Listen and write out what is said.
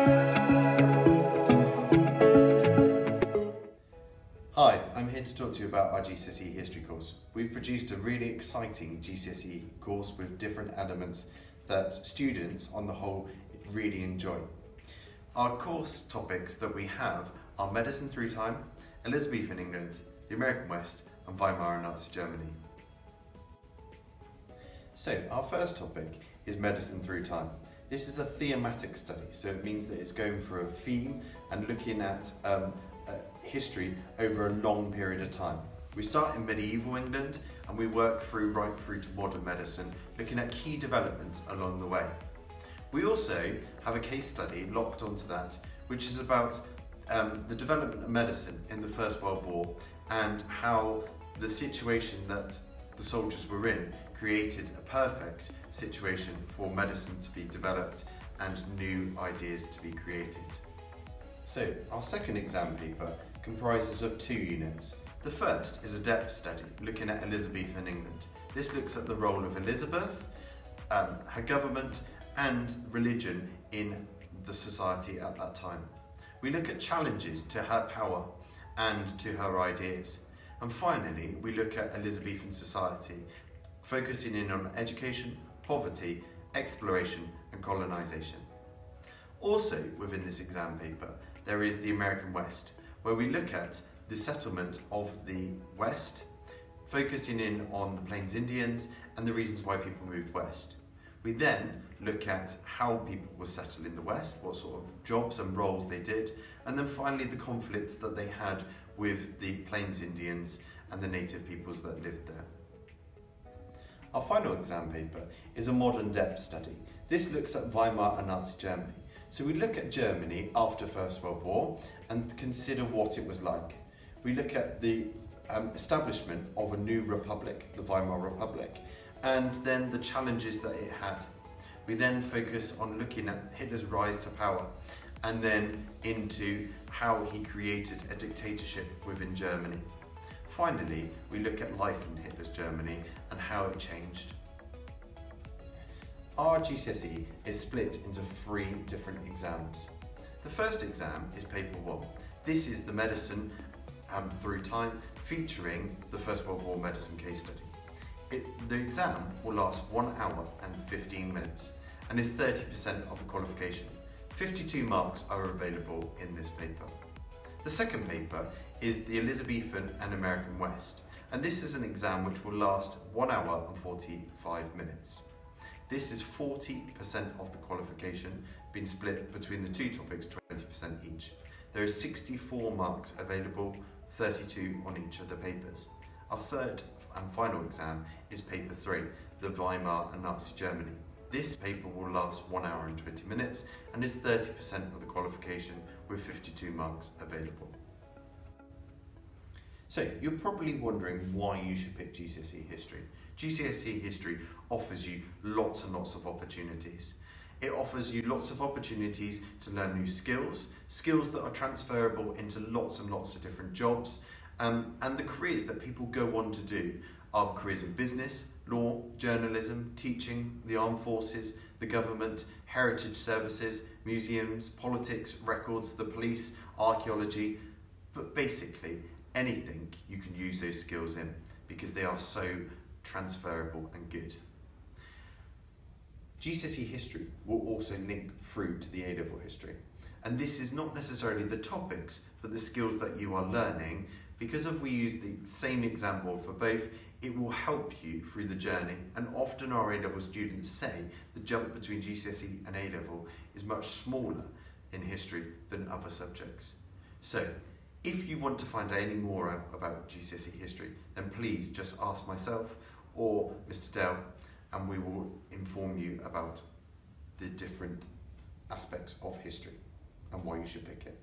Hi, I'm here to talk to you about our GCSE history course. We've produced a really exciting GCSE course with different elements that students on the whole really enjoy. Our course topics that we have are medicine through time, Elizabethan England, the American West and Weimar and Nazi Germany. So our first topic is medicine through time. This is a thematic study, so it means that it's going for a theme and looking at history over a long period of time. We start in medieval England and we work right through to modern medicine, looking at key developments along the way. We also have a case study locked onto that, which is about the development of medicine in the First World War and how the situation that the soldiers were in created a perfect situation for medicine to be developed and new ideas to be created. So our second exam paper comprises of 2 units. The first is a depth study looking at Elizabethan England. This looks at the role of Elizabeth, her government and religion in the society at that time. We look at challenges to her power and to her ideas. And finally, we look at Elizabethan society, focusing in on education, poverty, exploration and colonisation. Also within this exam paper, there is the American West, where we look at the settlement of the West, focusing in on the Plains Indians and the reasons why people moved west. We then look at how people were settled in the West, what sort of jobs and roles they did, and then finally the conflicts that they had with the Plains Indians and the native peoples that lived there. Our final exam paper is a modern depth study. This looks at Weimar and Nazi Germany. So we look at Germany after First World War and consider what it was like. We look at the establishment of a new republic, the Weimar Republic, and then the challenges that it had. We then focus on looking at Hitler's rise to power and then into how he created a dictatorship within Germany. Finally, we look at life in Hitler's Germany and how it changed. Our GCSE is split into 3 different exams. The first exam is paper 1. This is the medicine through time, featuring the First World War medicine case study. The exam will last 1 hour and 15 minutes and is 30% of the qualification. 52 marks are available in this paper. The second paper is the Elizabethan and American West, and this is an exam which will last 1 hour and 45 minutes. This is 40% of the qualification, being split between the 2 topics, 20% each. There is 64 marks available, 32 on each of the papers. Our third and final exam is paper 3, the Weimar and Nazi Germany. This paper will last 1 hour and 20 minutes and is 30% of the qualification with 52 marks available. So you're probably wondering why you should pick GCSE History. GCSE History offers you lots and lots of opportunities. It offers you lots of opportunities to learn new skills that are transferable into lots and lots of different jobs, and the careers that people go on to do are careers in business, law, journalism, teaching, the armed forces, the government, heritage services, museums, politics, records, the police, archaeology, but basically anything you can use those skills in because they are so transferable and good. GCSE History will also link through to the A-Level History, and this is not necessarily the topics but the skills that you are learning. Because if we use the same example for both, it will help you through the journey, and often our A-Level students say the jump between GCSE and A-Level is much smaller in history than other subjects. So if you want to find out any more out about GCSE History, then please just ask myself or Mr. Dell, and we will inform you about the different aspects of history and why you should pick it.